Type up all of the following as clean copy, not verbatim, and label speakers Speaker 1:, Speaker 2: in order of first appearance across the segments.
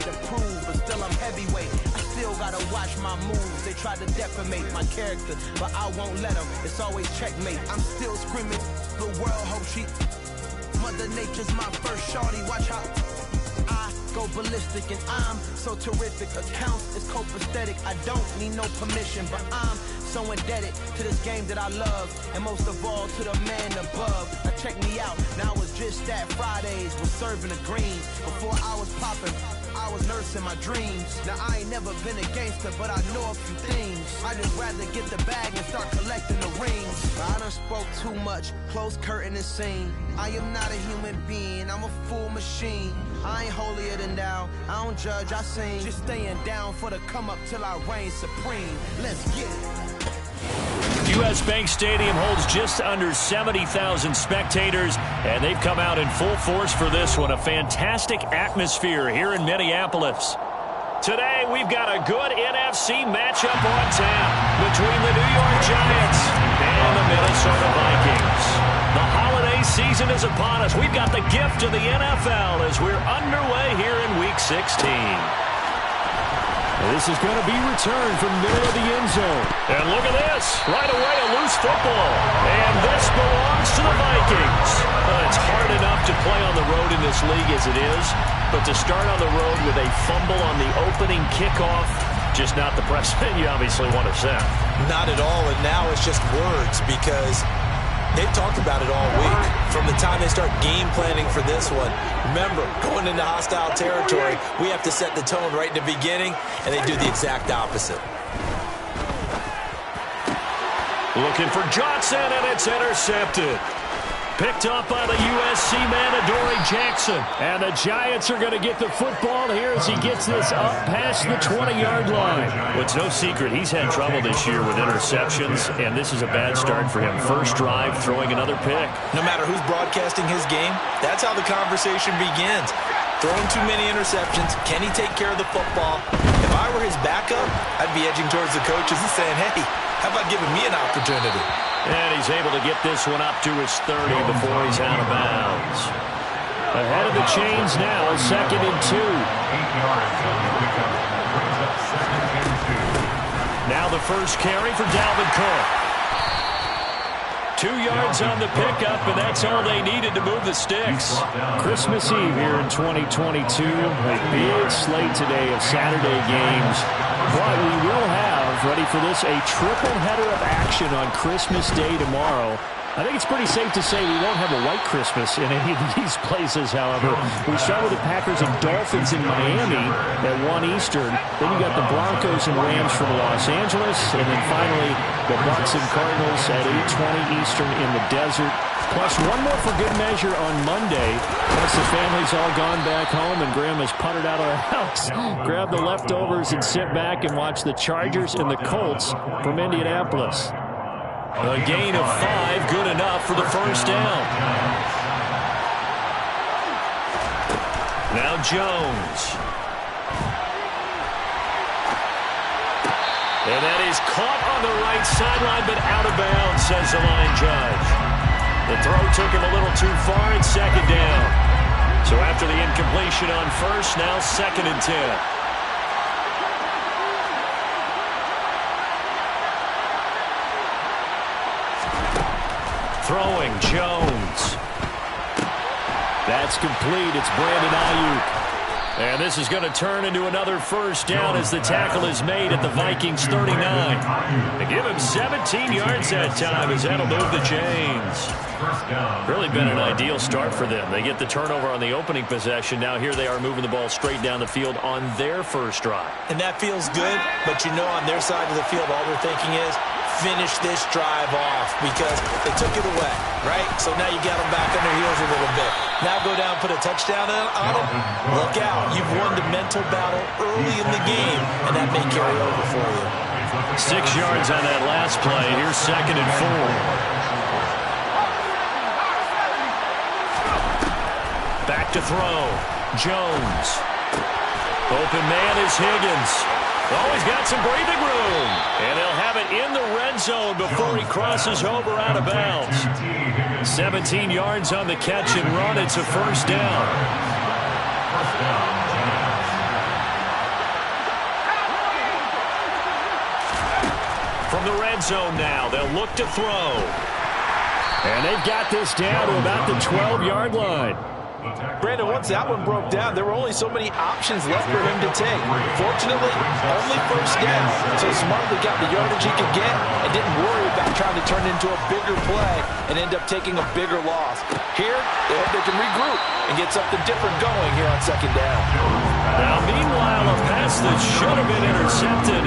Speaker 1: to prove, but still I'm heavyweight. I still gotta watch my moves. They try to defamate my character, but I won't let them. It's always checkmate. I'm still screaming. The world hope she. Mother Nature's my first shorty. Watch how I go ballistic, and I'm so terrific. Accounts is copacetic. I don't need no permission, but I'm so indebted to this game that I love, and most of all to the man above. Now check me out. Now it's just that Fridays was serving the greens. Before I was popping, I was nursing my dreams. Now I ain't never been a gangster, but I know a few things. I just rather get the bag and start collecting the rings. I done spoke too much, close curtain and scene. I am not a human being, I'm a full machine. I ain't holier than thou, I don't judge, I sing. Just staying down for the come up till I reign supreme. Let's get it.
Speaker 2: U.S. Bank Stadium holds just under 70,000 spectators, and they've come out in full force for this one. A fantastic atmosphere here in Minneapolis. Today, we've got a good NFC matchup on tap between the New York Giants and the Minnesota Vikings. The holiday season is upon us. We've got the gift of the NFL as we're underway here in Week 16.
Speaker 3: This is going to be returned from middle of the end zone.
Speaker 2: And look at this. Right away, a loose football. And this belongs to the Vikings. It's hard enough to play on the road in this league as it is, but to start on the road with a fumble on the opening kickoff, just not the precedent you obviously want to set.
Speaker 4: Not at all, and now it's just words because they've talked about it all week. From the time they start game planning for this one, remember, going into hostile territory, we have to set the tone right in the beginning, and they do the exact opposite.
Speaker 2: Looking for Johnson, and it's intercepted. Picked up by the USC man, Adoree Jackson. And the Giants are going to get the football here as he gets this up past the 20-yard line. Well, it's no secret he's had trouble this year with interceptions, and this is a bad start for him. First drive, throwing another pick.
Speaker 4: No matter who's broadcasting his game, that's how the conversation begins. Throwing too many interceptions. Can he take care of the football? If I were his backup, I'd be edging towards the coaches and saying, hey, how about giving me an opportunity?
Speaker 2: And he's able to get this one up to his 30 before he's out of bounds. Ahead of the chains now, 2nd and 2. Now the first carry for Dalvin Cook. 2 yards on the pickup, and that's all they needed to move the sticks.
Speaker 3: Christmas Eve here in 2022. A big slate today of Saturday games. But we will have, ready for this, a triple header of action on Christmas Day tomorrow. I think it's pretty safe to say we won't have a white Christmas in any of these places, however. We start with the Packers and Dolphins in Miami at 1 Eastern. Then you got the Broncos and Rams from Los Angeles. And then finally, the Bucs and Cardinals at 8:20 Eastern in the desert. Plus one more for good measure on Monday. Once the family's all gone back home and Grandma's puttered out of the house. Grab the leftovers and sit back and watch the Chargers and the Colts from Indianapolis.
Speaker 2: A gain of 5, good enough for the first down. Now Jones. And that is caught on the right sideline, but out of bounds, says the line judge. The throw took him a little too far, it's 2nd down. So after the incompletion on first, now 2nd and 10. Throwing, Jones. That's complete. It's Brandon Ayuk. And this is going to turn into another first down as the tackle is made at the Vikings 39. They give him 17 yards that time as that'll move the chains. Really been an ideal start for them. They get the turnover on the opening possession. Now here they are moving the ball straight down the field on their first drive.
Speaker 4: And that feels good, but you know on their side of the field all they're thinking is, finish this drive off because they took it away, right? So now you got them back on their heels a little bit. Now go down, put a touchdown on them. Look out. You've won the mental battle early in the game, and that may carry over for you.
Speaker 2: 6 yards on that last play. Here's 2nd and 4. Back to throw. Jones. Open man is Higgins. Oh, he's got some breathing room. And he'll have it in the red zone before he crosses over out of bounds. 17 yards on the catch and run. It's a first down. From the red zone now, they'll look to throw.
Speaker 3: And they've got this down to about the 12-yard line.
Speaker 4: Brandon, once that one broke down, there were only so many options left for him to take. Fortunately, only first down, so smartly got the yardage he could get and didn't worry about trying to turn it into a bigger play and end up taking a bigger loss. Here, they hope they can regroup and get something different going here on second down.
Speaker 2: Now, meanwhile, a pass that should have been intercepted,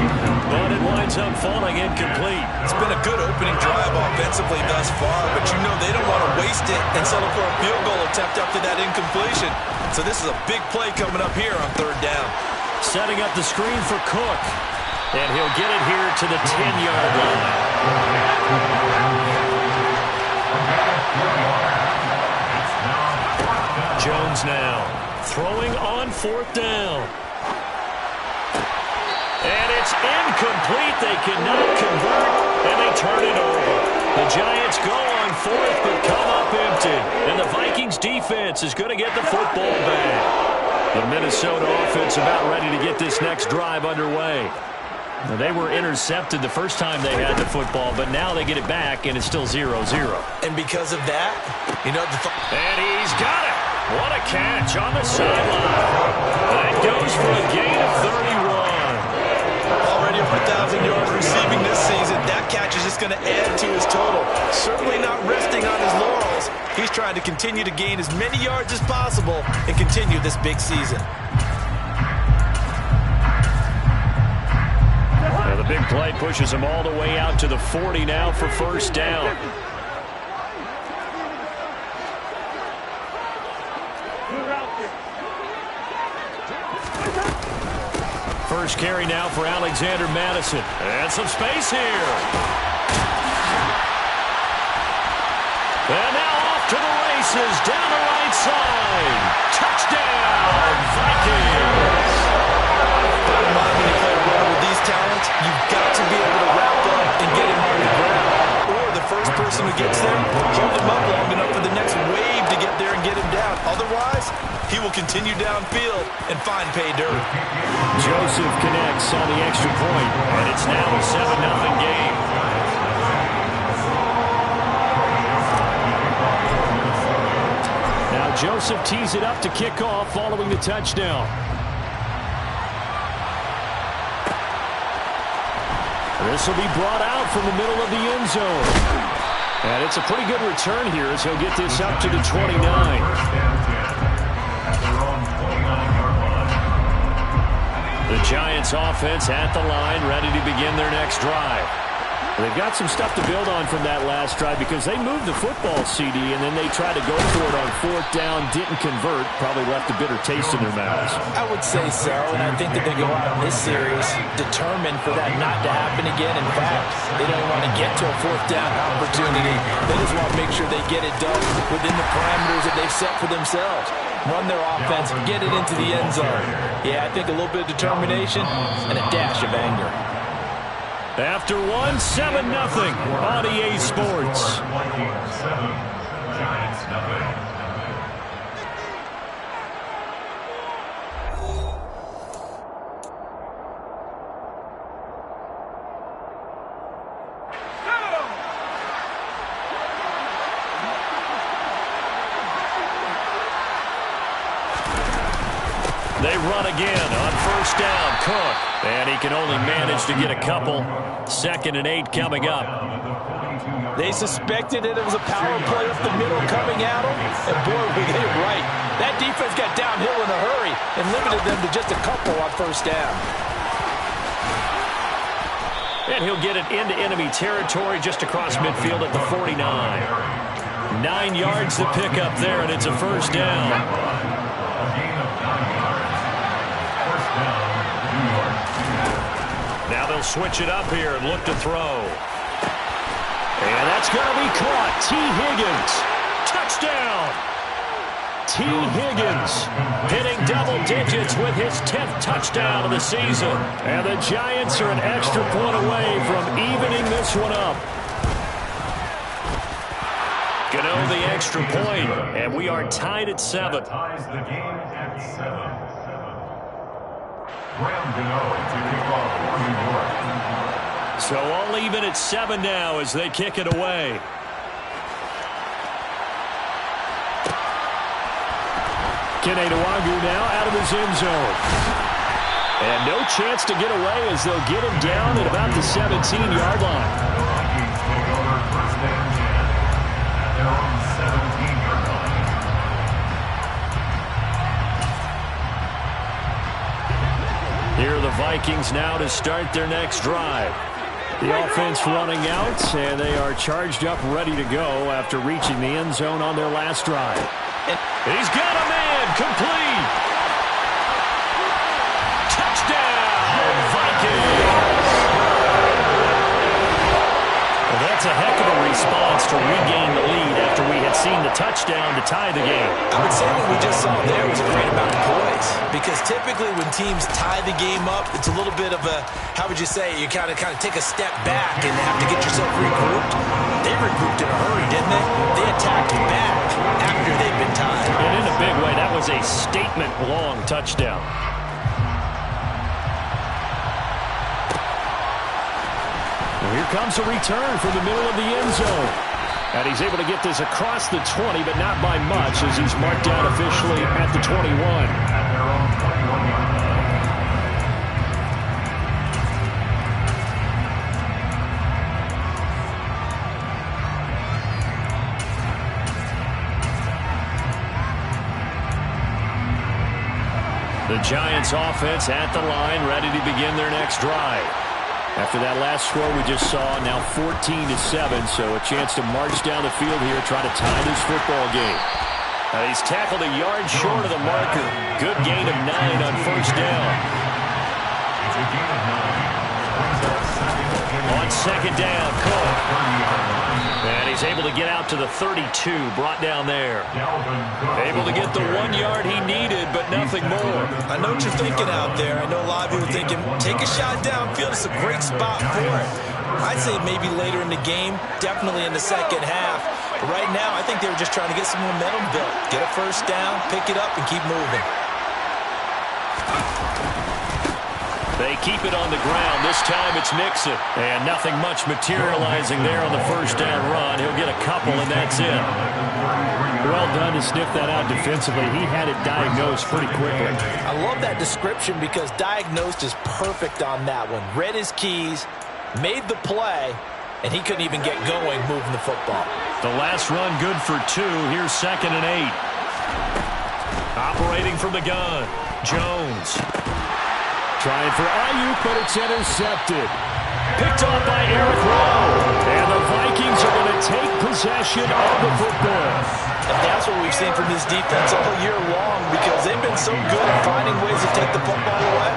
Speaker 2: but it winds up falling incomplete.
Speaker 5: It's been a good opening drive offensively thus far, but you know they don't want to waste it and settle for a field goal attempt after that incompletion. So this is a big play coming up here on third down.
Speaker 2: Setting up the screen for Cook, and he'll get it here to the 10-yard line. Jones now throwing on fourth down. And it's incomplete. They cannot convert, and they turn it over. The Giants go on fourth, but come up empty. And the Vikings defense is going to get the football back. The Minnesota offense about ready to get this next drive underway. Now, they were intercepted the first time they had the football, but now they get it back, and it's still 0-0.
Speaker 5: And because of that, you know,
Speaker 2: and he's got it. What a catch on the sideline. That goes for a gain of 31.
Speaker 5: Already over 1,000 yards receiving this season. That catch is just going to add to his total. Certainly not resting on his laurels. He's trying to continue to gain as many yards as possible and continue this big season.
Speaker 2: Now the big play pushes him all the way out to the 40 now for first down. First carry now for Alexander Madison. And some space here. And now off to the races down the right side. Touchdown, Vikings.
Speaker 5: Bottom line, when you play a runner with these talents, you've got to be able to wrap up and get him on the ground. Or the first person who gets there, hold him up long enough for the next wave to get there and get him down. Otherwise, he will continue downfield and find pay dirt.
Speaker 2: Joseph connects on the extra point, and it's now a 7-0 game. Now Joseph tees it up to kick off following the touchdown. This will be brought out from the middle of the end zone. And it's a pretty good return here as he'll get this up to the 29. The Giants offense at the line, ready to begin their next drive. They've got some stuff to build on from that last drive because they moved the football, CD, and then they tried to go for it on fourth down, didn't convert, probably left a bitter taste in their mouths.
Speaker 4: I would say so, and I think that they go out in this series determined for that not to happen again. In fact, they don't want to get to a fourth down opportunity. They just want to make sure they get it done within the parameters that they've set for themselves. Run their offense, get it into the end zone. Yeah, I think a little bit of determination and a dash of anger.
Speaker 2: After one, 7-0 on EA Sports. They run again on first down. Cook. And he can only manage to get a couple. 2nd and 8 coming up.
Speaker 4: They suspected that it was a power play up the middle coming at them. And boy, we hit it right. That defense got downhill in a hurry and limited them to just a couple on first down.
Speaker 2: And he'll get it into enemy territory just across midfield at the 49. 9 yards to pick up there, and it's a first down. Now they'll switch it up here and look to throw. And that's going to be caught. T. Higgins. Touchdown. T. Higgins hitting double digits with his 10th touchdown of the season. And the Giants are an extra point away from evening this one up. Gano the extra point, and we are tied at 7.
Speaker 6: Ties the game at 7. Graham Gano to kick off for New York.
Speaker 2: So all even at 7 now as they kick it away. Keneduagu now out of his end zone. And no chance to get away as they'll get him down at about the 17-yard line. Here are the Vikings now to start their next drive. The offense running out, and they are charged up, ready to go after reaching the end zone on their last drive. He's got a man, complete. Touchdown, Vikings. Well, that's a heck of a response to regain the lead after we had seen the touchdown to tie the game.
Speaker 4: I would say what we just saw there was a great amount of poise, because typically when teams tie the game up, it's a little bit of a, how would you say, you kind of take a step back and have to get yourself regrouped. They regrouped in a hurry, didn't they? They attacked back after they've been tied.
Speaker 2: And in a big way, that was a statement-long touchdown. Here comes a return from the middle of the end zone. And he's able to get this across the 20, but not by much, as he's marked down officially at the 21. The Giants offense at the line, ready to begin their next drive. After that last score we just saw, now 14-7, so a chance to march down the field here, try to tie this football game. He's tackled a yard short of the marker. Good gain of 9 on first down. On second down, Cook. And he's able to get out to the 32, brought down there. Able to get the 1 yard he needed, but nothing more.
Speaker 4: I know what you're thinking out there. I know a lot of people are thinking, take a shot downfield. It's a great spot for it. I'd say maybe later in the game, definitely in the second half. But right now, I think they were just trying to get some momentum built. Get a first down, pick it up, and keep moving.
Speaker 2: They keep it on the ground. This time it's Mixon. And nothing much materializing there on the first down run. He'll get a couple, and that's it.
Speaker 3: Well done to sniff that out defensively. He had it diagnosed pretty quickly.
Speaker 4: I love that description because diagnosed is perfect on that one. Read his keys, made the play, and he couldn't even get going moving the football.
Speaker 2: The last run good for 2. Here's 2nd and 8. Operating from the gun, Jones.
Speaker 3: Trying for Ayuk, but it's intercepted.
Speaker 2: Picked off by Eric Rowe. And the Vikings are going to take possession of the football.
Speaker 4: And that's what we've seen from this defense all year long, because they've been so good at finding ways to take the football away.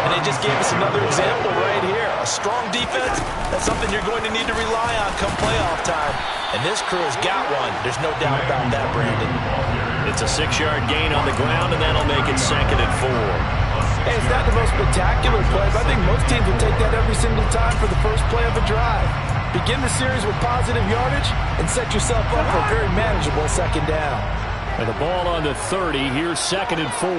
Speaker 4: And they just gave us another example right here. A strong defense, that's something you're going to need to rely on come playoff time. And this crew has got one. There's no doubt about that, Brandon.
Speaker 2: It's a 6-yard gain on the ground, and that'll make it 2nd and 4.
Speaker 4: Hey, it's not the most spectacular play, but I think most teams will take that every single time for the first play of a drive. Begin the series with positive yardage and set yourself up for a very manageable second down.
Speaker 2: And the ball on the 30. Here's 2nd and 4.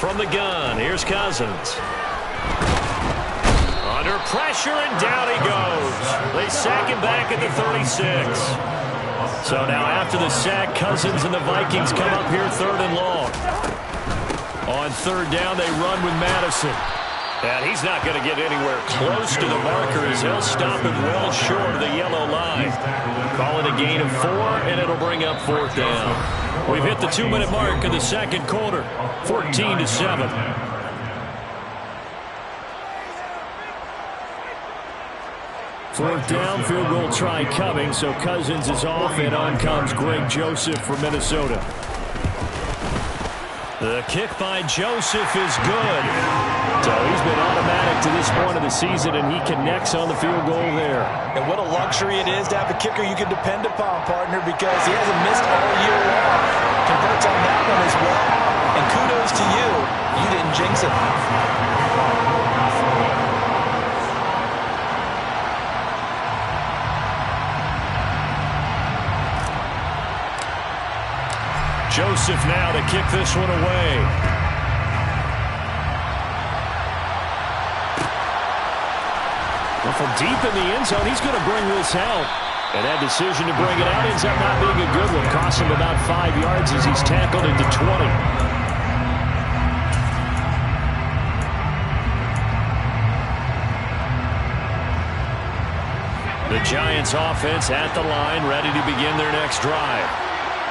Speaker 2: From the gun, here's Cousins. Under pressure, and down he goes. They sack him back at the 36. So now after the sack, Cousins and the Vikings come up here 3rd and long. On 3rd down, they run with Madison. And he's not going to get anywhere close to the marker as he'll stop it well short of the yellow line. Call it a gain of 4, and it'll bring up 4th down. We've hit the 2-minute mark in the second quarter, 14-7.
Speaker 3: 4th down, field goal try coming, so Cousins is off, and on comes Greg Joseph from Minnesota.
Speaker 2: The kick by Joseph is good.
Speaker 3: So he's been automatic to this point of the season, and he connects on the field goal there.
Speaker 4: And what a luxury it is to have a kicker you can depend upon, partner, because he hasn't missed all year long. Converts on that one as well. And kudos to you. You didn't jinx it.
Speaker 2: Joseph now to kick this one away. Well, from deep in the end zone, he's going to bring this out. And that decision to bring it out ends up not being a good one. Costs him about 5 yards as he's tackled into 20. The Giants offense at the line, ready to begin their next drive.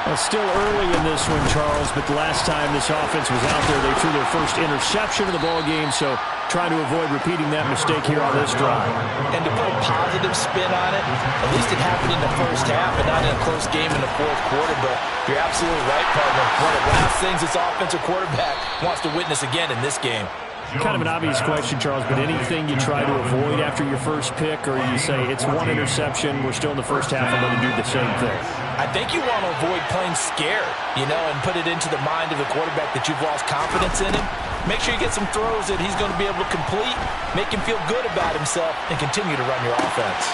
Speaker 3: Well, still early in this one, Charles, but the last time this offense was out there, they threw their first interception of the ball game, so trying to avoid repeating that mistake here on this drive.
Speaker 4: And to put a positive spin on it, at least it happened in the first half and not in a close game in the fourth quarter, but you're absolutely right, partner. One of the last things this offensive quarterback wants to witness again in this game.
Speaker 3: Kind of an obvious question, Charles, but anything you try to avoid after your first pick, or you say it's one interception, we're still in the first half, I'm going to do the same thing?
Speaker 4: I think you want to avoid playing scared, and put it into the mind of the quarterback that you've lost confidence in him. Make sure you get some throws that he's going to be able to complete, make him feel good about himself, and continue to run your offense.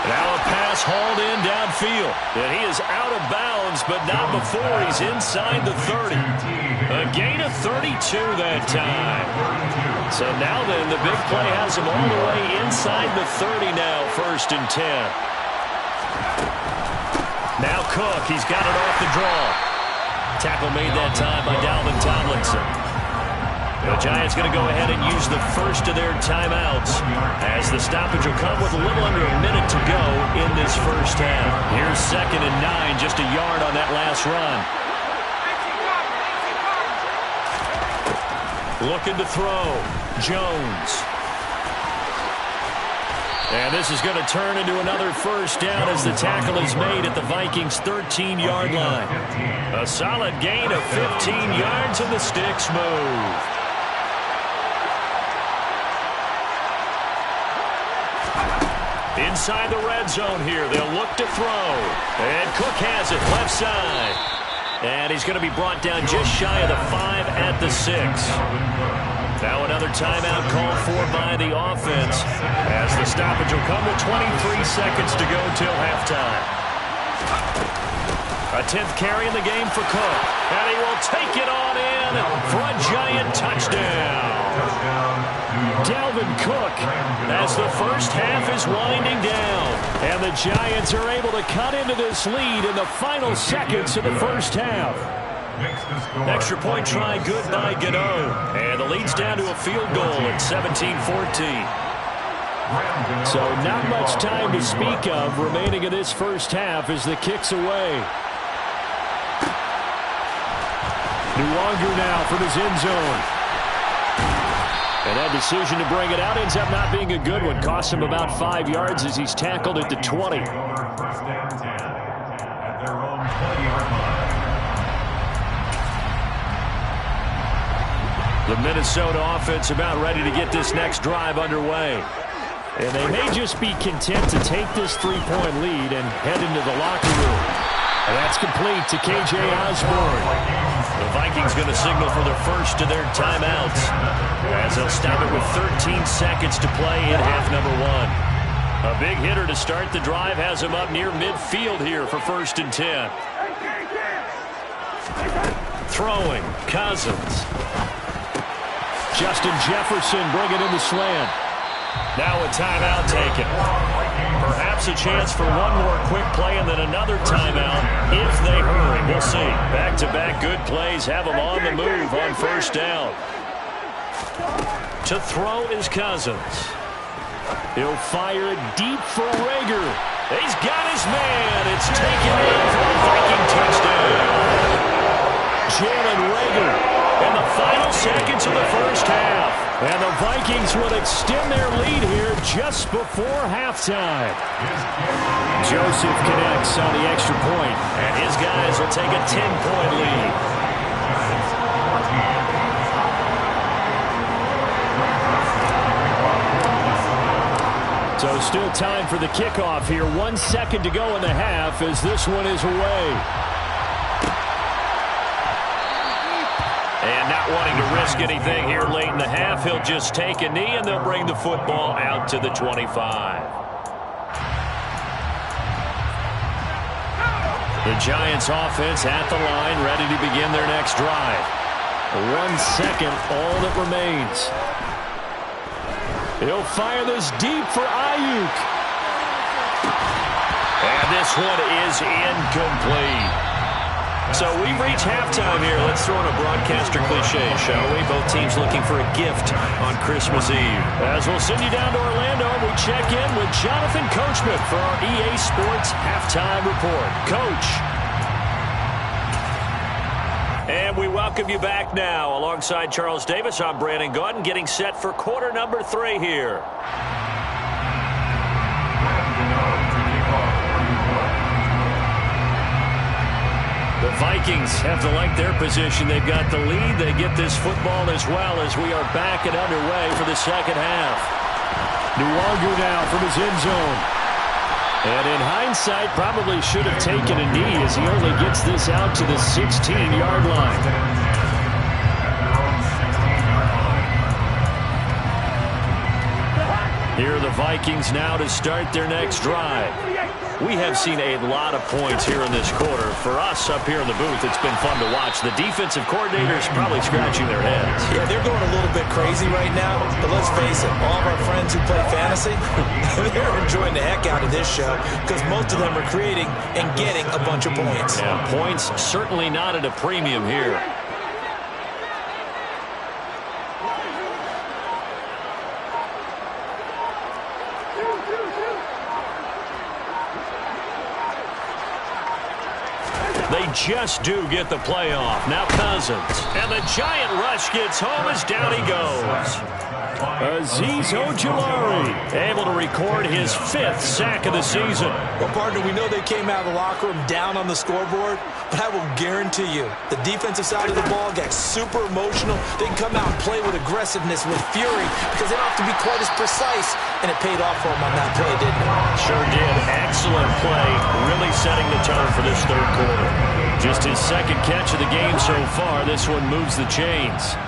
Speaker 2: Now a pass hauled in downfield. And he is out of bounds, but not before he's inside the 30. A gain of 32 that time. So now then, the big play has him all the way inside the 30 now, 1st and 10. Now Cook, he's got it off the draw. Tackle made that time by Dalvin Tomlinson. The Giants going to go ahead and use the first of their timeouts as the stoppage will come with a little under a minute to go in this first half. Here's 2nd and 9, just a yard on that last run. Looking to throw. Jones. And this is going to turn into another first down as the tackle is made at the Vikings' 13-yard line. A solid gain of 15 yards and the sticks move. Inside the red zone here, they'll look to throw. And Cook has it, left side. And he's going to be brought down just shy of the 5 at the 6. Now another timeout called for by the offense as the stoppage will come with 23 seconds to go till halftime. A 10th carry in the game for Cook. And he will take it on in for a Giant touchdown. Dalvin Cook as the first half is winding down. And the Giants are able to cut into this lead in the final seconds of the first half. Extra point try good by Gano. And the lead's down to a field goal at 17-14.
Speaker 3: So not much time to speak of remaining in this first half as the kick's away. Nuwanger now from his end zone. And that decision to bring it out ends up not being a good one. Costs him about 5 yards as he's tackled at the 20.
Speaker 2: The Minnesota offense about ready to get this next drive underway.
Speaker 3: And they may just be content to take this 3-point lead and head into the locker room. And that's complete to K.J. Osborne.
Speaker 2: The Vikings going to signal for the first of their timeouts as they'll stop it with 13 seconds to play in half number 1. A big hitter to start the drive has him up near midfield here for 1st and 10. Throwing, Cousins.
Speaker 3: Justin Jefferson bringing in the slant.
Speaker 2: Now a timeout taken. Perhaps a chance for one more quick play and then another timeout if they hurry. We'll see. Back-to-back good plays have them on the move on 1st down. To throw is Cousins.
Speaker 3: He'll fire it deep for Rager.
Speaker 2: He's got his man. It's taken in for a Viking touchdown.
Speaker 3: Jalen Rager in the final seconds of the first half. And the Vikings will extend their lead here just before halftime. Joseph connects on the extra point.
Speaker 2: And his guys will take a 10-point lead.
Speaker 3: So still time for the kickoff here. 1 second to go in the half as this one is away.
Speaker 2: And not wanting to risk anything here late in the half, he'll just take a knee and they'll bring the football out to the 25. The Giants offense at the line, ready to begin their next drive.
Speaker 3: 1 second, all that remains. He'll fire this deep for Ayuk.
Speaker 2: And this one is incomplete. So we've reached halftime here. Let's throw in a broadcaster cliche, shall we? Both teams looking for a gift on Christmas Eve. As we'll send you down to Orlando, we check in with Jonathan Coachman for our EA Sports Halftime Report. Coach. And we welcome you back now. Alongside Charles Davis, I'm Brandon Gaudin, getting set for quarter number 3 here. The Vikings have to like their position. They've got the lead. They get this football as well as we are back and underway for the second half.
Speaker 3: Nwangu now from his end zone. And in hindsight, probably should have taken a knee as he only gets this out to the 16-yard line.
Speaker 2: Here are the Vikings now to start their next drive. We have seen a lot of points here in this quarter. For us up here in the booth, it's been fun to watch. The defensive coordinators probably scratching their heads.
Speaker 4: Yeah, they're going a little bit crazy right now, but let's face it, all of our friends who play fantasy, they're enjoying the heck out of this show because most of them are creating and getting a bunch of points.
Speaker 2: Yeah, points certainly not at a premium here. They just do get the playoff. Now Cousins. And the giant rush gets home as down he goes.
Speaker 3: Azeez Ojulari
Speaker 2: able to record his 5th sack of the season.
Speaker 4: Well, partner, we know they came out of the locker room down on the scoreboard, but I will guarantee you the defensive side of the ball got super emotional. They can come out and play with aggressiveness, with fury, because they don't have to be quite as precise, and it paid off for them on that play, didn't it?
Speaker 2: Sure did. Excellent play, really setting the tone for this third quarter. Just his 2nd catch of the game so far. This one moves the chains.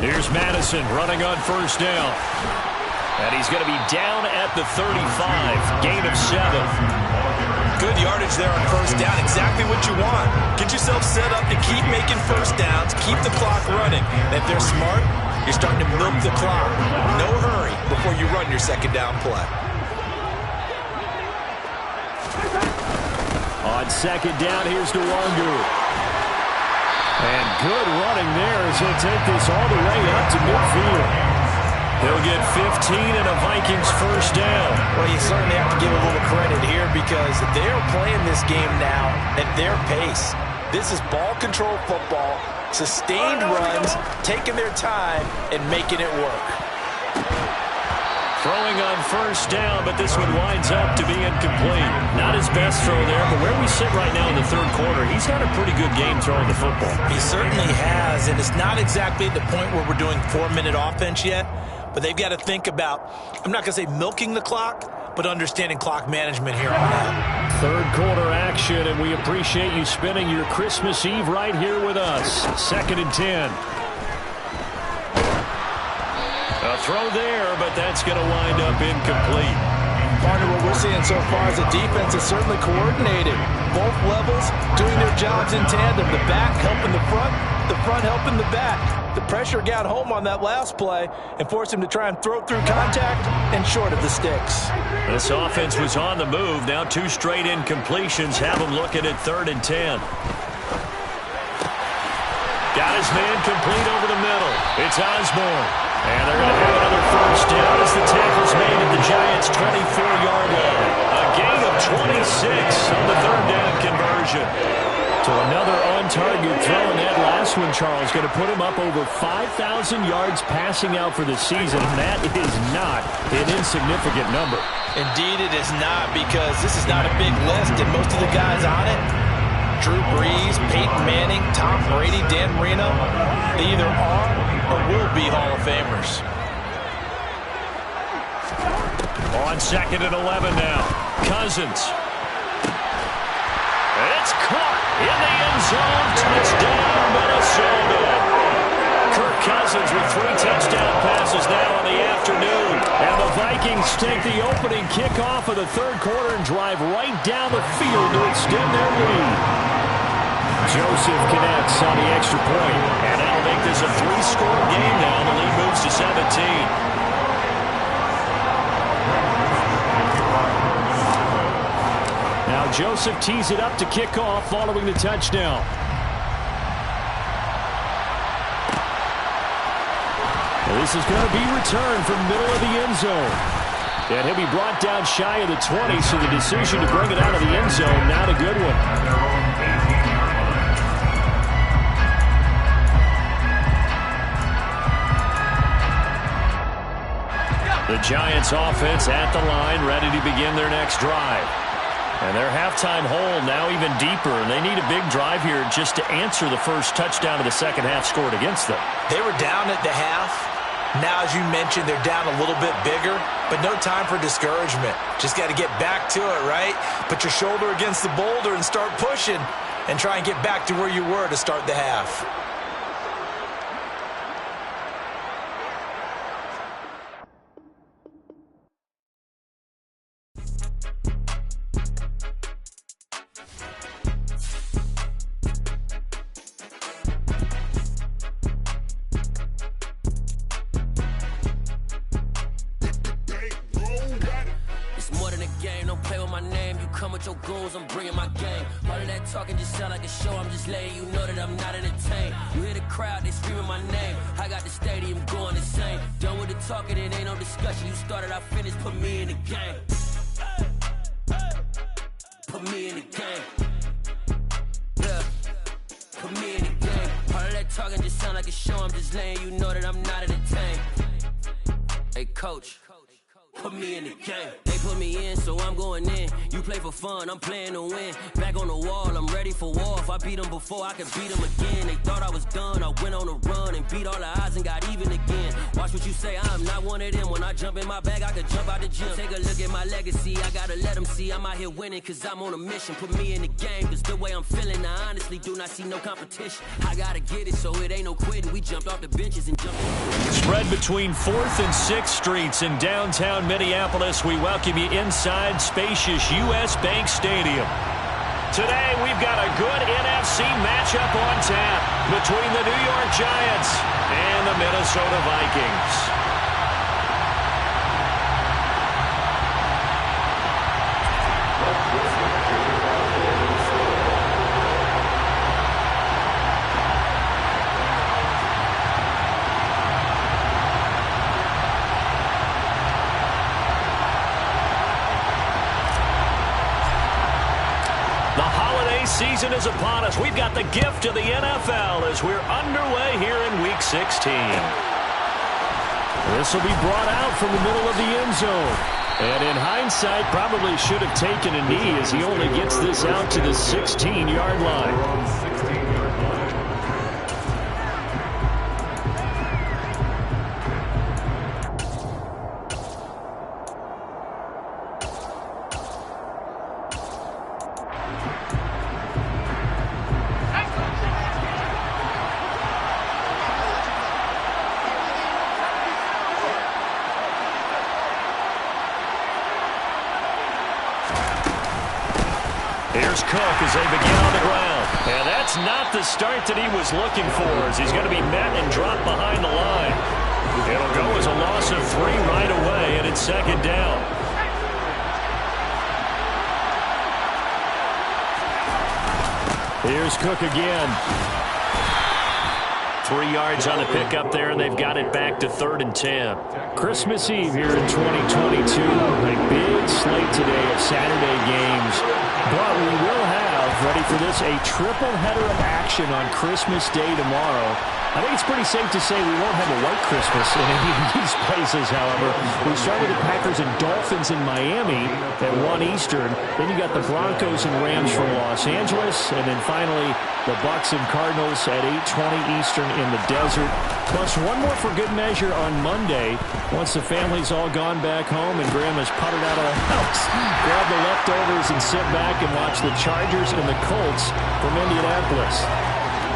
Speaker 2: Here's Madison running on first down. And he's going to be down at the 35. Gain of 7.
Speaker 4: Good yardage there on first down. Exactly what you want. Get yourself set up to keep making first downs. Keep the clock running. And if they're smart, you're starting to milk the clock. No hurry before you run your second down play.
Speaker 3: On second down, here's Nwangu. And good running there as he'll take this all the way up to midfield.
Speaker 2: He'll get 15 and a Vikings first down.
Speaker 4: Well, you certainly have to give a little credit here because they're playing this game now at their pace. This is ball control football, sustained runs, taking their time, and making it work.
Speaker 2: Throwing on first down, but this one winds up to be incomplete. Not his best throw there, but where we sit right now in the third quarter, he's had a pretty good game throwing the football.
Speaker 4: He certainly has, and it's not exactly at the point where we're doing 4-minute offense yet, but they've got to think about, I'm not going to say milking the clock, but understanding clock management here on out.
Speaker 3: Third quarter action, and we appreciate you spending your Christmas Eve right here with us. 2nd and 10.
Speaker 2: A throw there, but that's going to wind up incomplete.
Speaker 4: Partner, what we're seeing so far is the defense is certainly coordinated. Both levels doing their jobs in tandem. The back helping the front helping the back. The pressure got home on that last play and forced him to try and throw through contact and short of the sticks.
Speaker 2: This offense was on the move. Now 2 straight incompletions have them looking at 3rd and 10. Got his man complete over the middle. It's Osborne. And they're going to have another first down as the tackle's made at the Giants' 24-yard line. A gain of 26 on the 3rd down conversion.
Speaker 3: So another on-target throw, and that last one, Charles, going to put him up over 5,000 yards passing out for the season. That is not an insignificant number.
Speaker 4: Indeed it is not, because this is not a big list, and most of the guys on it, Drew Brees, Peyton Manning, Tom Brady, Dan Marino, they either are or will be Hall of Famers.
Speaker 2: On 2nd and 11 now. Cousins. It's caught in the end zone. Touchdown, Minnesota. Kirk Cousins with 3 touchdown passes now on the afternoon. And the Vikings take the opening kickoff of the third quarter and drive right down the field to extend their lead. Joseph connects on the extra point. And that'll make this a 3-score game now. The lead moves to 17. Now Joseph tees it up to kick off following the touchdown. This is going to be returned from middle of the end zone. And he'll be brought down shy of the 20, so the decision to bring it out of the end zone, not a good one. The Giants offense at the line, ready to begin their next drive. And their halftime hole now even deeper, and they need a big drive here just to answer the first touchdown of the second half scored against them.
Speaker 4: They were down at the half. Now, as you mentioned, they're down a little bit bigger, but no time for discouragement. Just got to get back to it, right? Put your shoulder against the boulder and start pushing and try and get back to where you were to start the half.
Speaker 1: Your goals, I'm bringing my game. All of that talking just sound like a show. I'm just letting you know that I'm not entertained. You hear the crowd, they screaming my name. I got the stadium going insane. Done with the talking, it ain't no discussion. You started, I finished, put me in the game. Put me in the game. Yeah. Put me in the game. All of that talking just sound like a show. I'm just letting you know that I'm not entertained. Hey, coach. Put me in the game. They put me in, so I'm going in. You play for fun, I'm playing to win. Back on the wall, I'm ready for war. If I beat them before, I can beat them again. They thought I was done, I went on a run and beat all the odds and got even again. Watch what you say, I'm not one of them. When I jump in my bag, I could jump out the gym. Take a look at my legacy, I gotta let them see I'm out here winning, cause I'm on a mission. Put me in the game, cause the way I'm feeling, I honestly do not see no competition. I gotta get it, so it ain't no quitting. We jumped off the benches and jumped.
Speaker 2: Spread between 4th and 6th Streets in downtown Minneapolis. We welcome you inside spacious U.S. Bank Stadium. Today, we've got a good NFC matchup on tap between the New York Giants and the Minnesota Vikings. Season is upon us. We've got the gift of the NFL as we're underway here in Week 16. This will be brought out from the middle of the end zone. And in hindsight, probably should have taken a knee as he only gets this out to the 16-yard line. Here's Cook as they begin on the ground. And that's not the start that he was looking for, as he's going to be met and dropped behind the line. It'll go as a loss of 3 right away, and it's second down. Here's Cook again. 3 yards on the pickup there, and they've got it back to 3rd and 10.
Speaker 3: Christmas Eve here in 2022. A big slate today of Saturday games. But we will have, ready for this, a triple header of action on Christmas Day tomorrow. I think it's pretty safe to say we won't have a white Christmas in any of these places, however. We start with the Packers and Dolphins in Miami at 1 Eastern. Then you got the Broncos and Rams from Los Angeles. And then finally, the Bucs and Cardinals at 8:20 Eastern in the desert. Plus one more for good measure on Monday. Once the family's all gone back home and Grandma's puttered out of the house, grab the leftovers and sit back and watch the Chargers and the Colts from Indianapolis.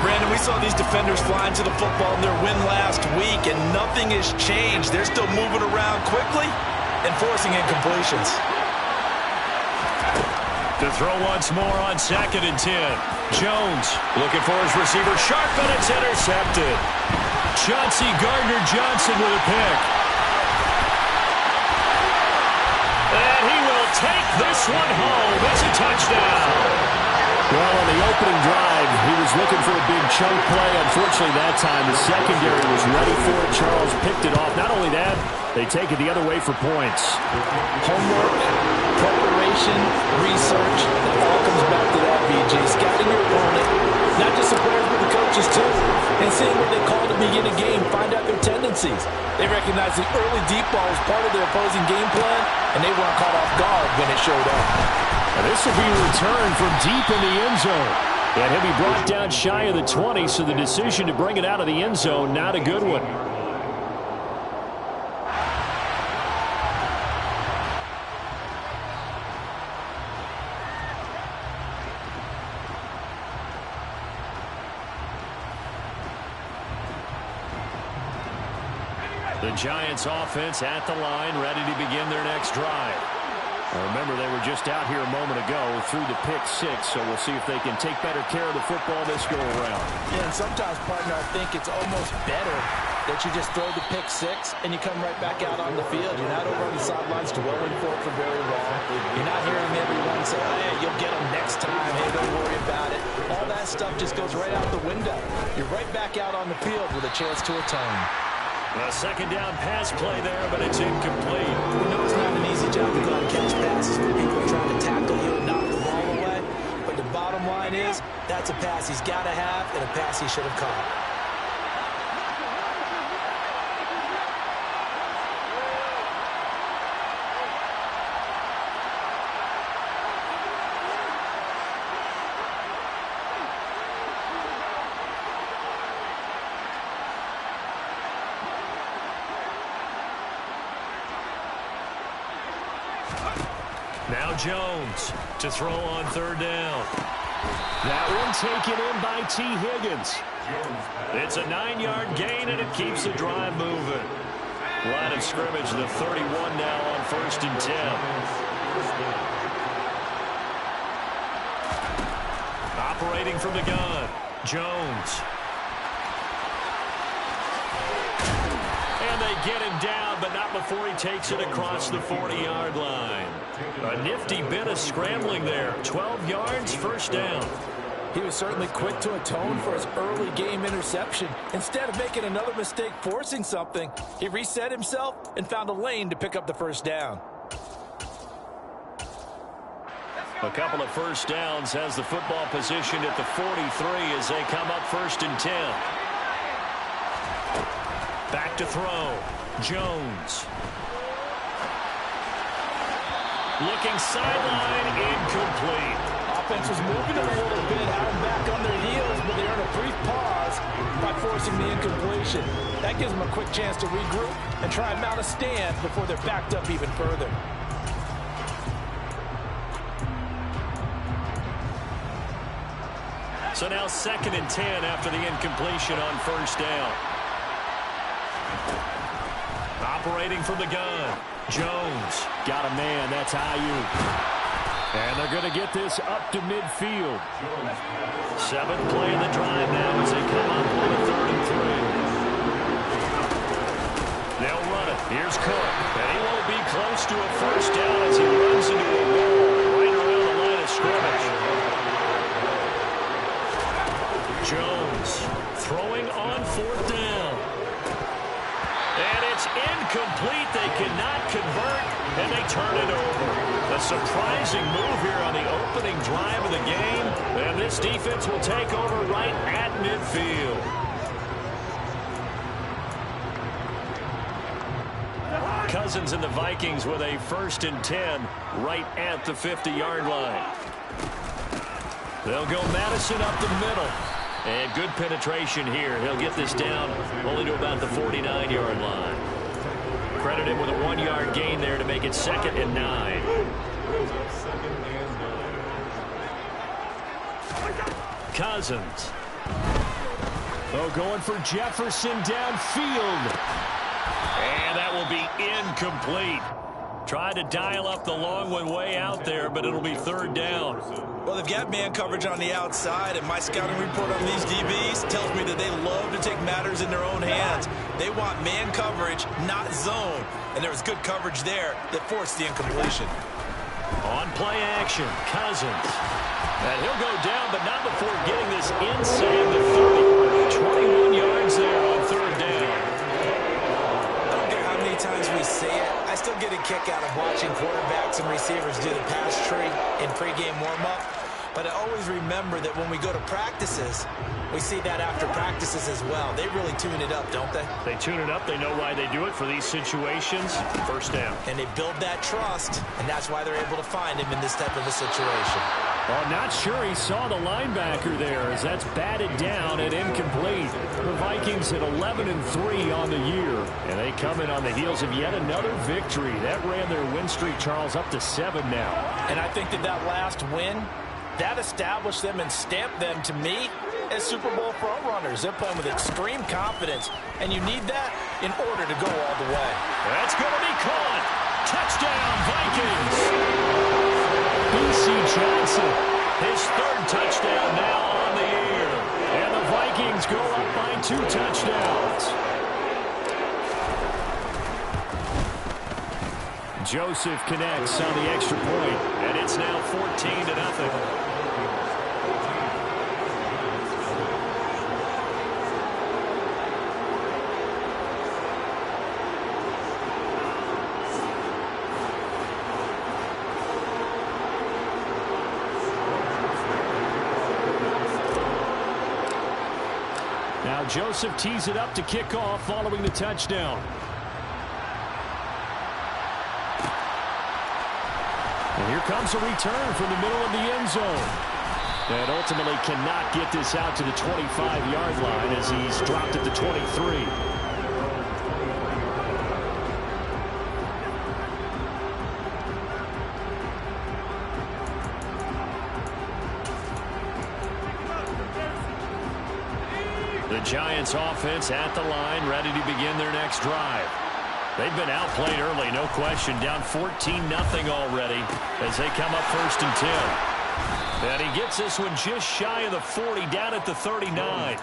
Speaker 5: Brandon, we saw these defenders flying to the football in their win last week, and nothing has changed. They're still moving around quickly and forcing incompletions.
Speaker 2: To throw once more on 2nd and 10. Jones looking for his receiver sharp, and it's intercepted. Chauncey Gardner-Johnson with a pick. And he will take this one home. It's a touchdown.
Speaker 3: Well, on the opening drive, he was looking for a big chunk play. Unfortunately, that time, the secondary was ready for it. Charles picked it off. Not only that, they take it the other way for points.
Speaker 5: Homework, preparation, research, it all comes back to that, BG. Scouting your opponent, not just the players, but the coaches, too. And seeing what they call to begin a game, find out their tendencies. They recognize the early deep ball as part of their opposing game plan, and they weren't caught off guard when it showed up.
Speaker 3: And this will be a return from deep in the end zone. And he'll be brought down shy of the 20, so the decision to bring it out of the end zone, not a good one.
Speaker 2: The Giants offense at the line, ready to begin their next drive.
Speaker 3: Well, remember, they were just out here a moment ago through the pick 6, so we'll see if they can take better care of the football this go-around.
Speaker 5: Yeah, and sometimes, partner, I think it's almost better that you just throw the pick 6 and you come right back out on the field. You're not over on the sidelines dwelling for it for very long. You're not hearing everyone say, hey, you'll get them next time. Hey, don't worry about it. All that stuff just goes right out the window. You're right back out on the field with a chance to atone.
Speaker 2: A second down pass play there, but it's incomplete.
Speaker 5: We know it's not an easy job to go and catch passes when people are trying to tackle you and knock the ball away. But the bottom line is, that's a pass he's got to have and a pass he should have caught.
Speaker 2: Now Jones to throw on 3rd down. That one taken in by T. Higgins. It's a 9-yard gain, and it keeps the drive moving. Line of scrimmage, the 31 now on 1st and 10. Operating from the gun, Jones. And they get him down, but not before he takes it across the 40-yard line. A nifty bit of scrambling there. 12 yards, 1st down.
Speaker 5: He was certainly quick to atone for his early game interception. Instead of making another mistake forcing something, he reset himself and found a lane to pick up the 1st down.
Speaker 2: A couple of 1st downs has the football positioned at the 43 as they come up 1st and 10. Back to throw. Jones. Looking sideline, incomplete.
Speaker 5: Offense was moving a little bit, had them back on their heels, but they earned a brief pause by forcing the incompletion. That gives them a quick chance to regroup and try and mount a stand before they're backed up even further.
Speaker 2: So now 2nd and 10 after the incompletion on 1st down. Operating from the gun, Jones.
Speaker 3: Got a man, that's Ayuk. And they're going to get this up to midfield.
Speaker 2: 7th play of the drive now as they come up on a 3rd and 3. They'll run it. Here's Cook. And he won't be close to a 1st down as he runs into a wall right around the line of scrimmage. Jones throwing on 4th down. And it's incomplete. They cannot convert, and they turn it over. A surprising move here on the opening drive of the game, and this defense will take over right at midfield. Cousins and the Vikings with a 1st and 10 right at the 50-yard line. They'll go Madison up the middle. And good penetration here. He'll get this down only to about the 49-yard line. Credit him with a 1-yard gain there to make it 2nd and 9. Cousins
Speaker 3: Oh, going for Jefferson downfield.
Speaker 2: And that will be incomplete. Tried to dial up the long one way out there, but it'll be third down.
Speaker 5: Well, they've got man coverage on the outside, and my scouting report on these DBs tells me that they love to take matters in their own hands. They want man coverage, not zone. And there was good coverage there that forced the incompletion.
Speaker 2: On play action, Cousins. And he'll go down, but not before getting this inside the 30. 21 yards there on third down.
Speaker 4: I don't care how many times we say it, I still get a kick out of watching quarterbacks and receivers do the pass tree in pregame warm-up. But I always remember that when we go to practices, we see that after practices as well. They really tune it up, don't they?
Speaker 2: They tune it up. They know why they do it for these situations. First down.
Speaker 4: And they build that trust, and that's why they're able to find him in this type of a situation.
Speaker 3: Well, not sure he saw the linebacker there as that's batted down and incomplete. The Vikings at 11-3 on the year, and they come in on the heels of yet another victory. That ran their win streak, Charles, up to 7 now.
Speaker 4: And I think that last win, that established them and stamped them, to me, as Super Bowl front runners. They're playing with extreme confidence, and you need that in order to go all the way.
Speaker 2: That's going to be caught. Touchdown, Vikings. B.C. Johnson, his third touchdown now on the year. And the Vikings go up by 2 touchdowns.
Speaker 3: Joseph connects on the extra point, and it's now 14-0. Now Joseph tees it up to kick off following the touchdown. And here comes a return from the middle of the end zone. And ultimately cannot get this out to the 25-yard line as he's dropped at the 23. The Giants offense at the line, ready to begin their next drive. They've been outplayed early, no question. Down 14-0 already as they come up 1st and 10. And he gets this one just shy of the 40, down at the 39.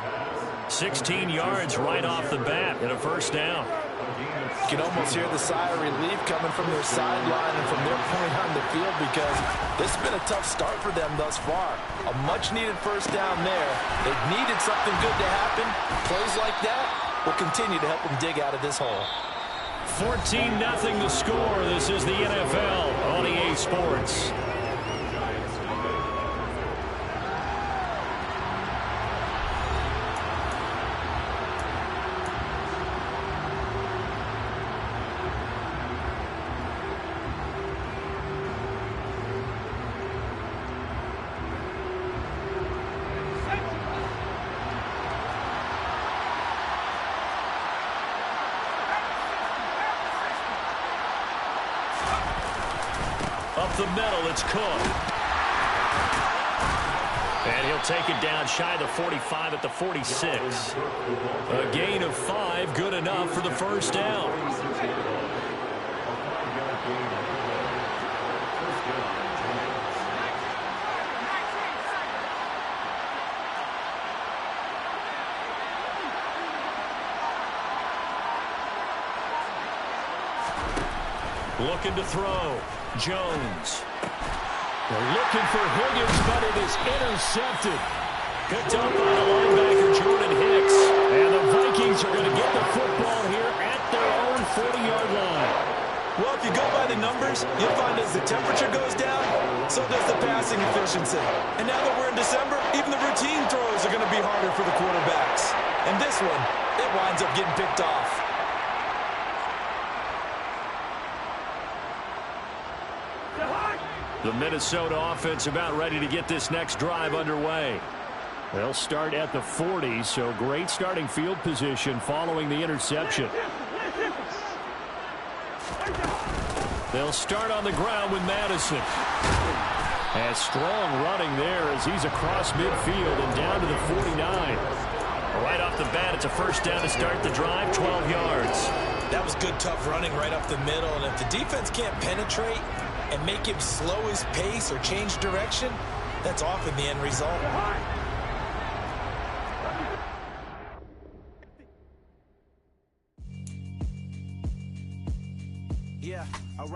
Speaker 3: 16 yards right off the bat and a first down.
Speaker 4: You can almost hear the sigh of relief coming from their sideline and from their point on the field, because this has been a tough start for them thus far. A much-needed first down there. They've needed something good to happen. Plays like that will continue to help them dig out of this hole.
Speaker 3: 14-0 the score. This is the NFL on EA Sports. Up the middle, it's Cook. And he'll take it down shy of the 45 at the 46. A gain of 5, good enough for the first down. Looking to throw. Jones. They're looking for Higgins, but it is intercepted. Picked up by the linebacker, Jordan Hicks. And the Vikings are going to get the football here at their own 40-yard line.
Speaker 5: Well, if you go by the numbers, you'll find as the temperature goes down, so does the passing efficiency. And now that we're in December, even the routine throws are going to be harder for the quarterbacks. And this one, it winds up getting picked off.
Speaker 3: The Minnesota offense about ready to get this next drive underway. They'll start at the 40, so great starting field position following the interception. They'll start on the ground with Madison. And strong running there as he's across midfield and down to the 49.
Speaker 2: Right off the bat, it's a first down to start the drive, 12 yards.
Speaker 4: That was good, tough running right up the middle. And if the defense can't penetrate and make him slow his pace or change direction, that's often the end result.
Speaker 1: Yeah, all right.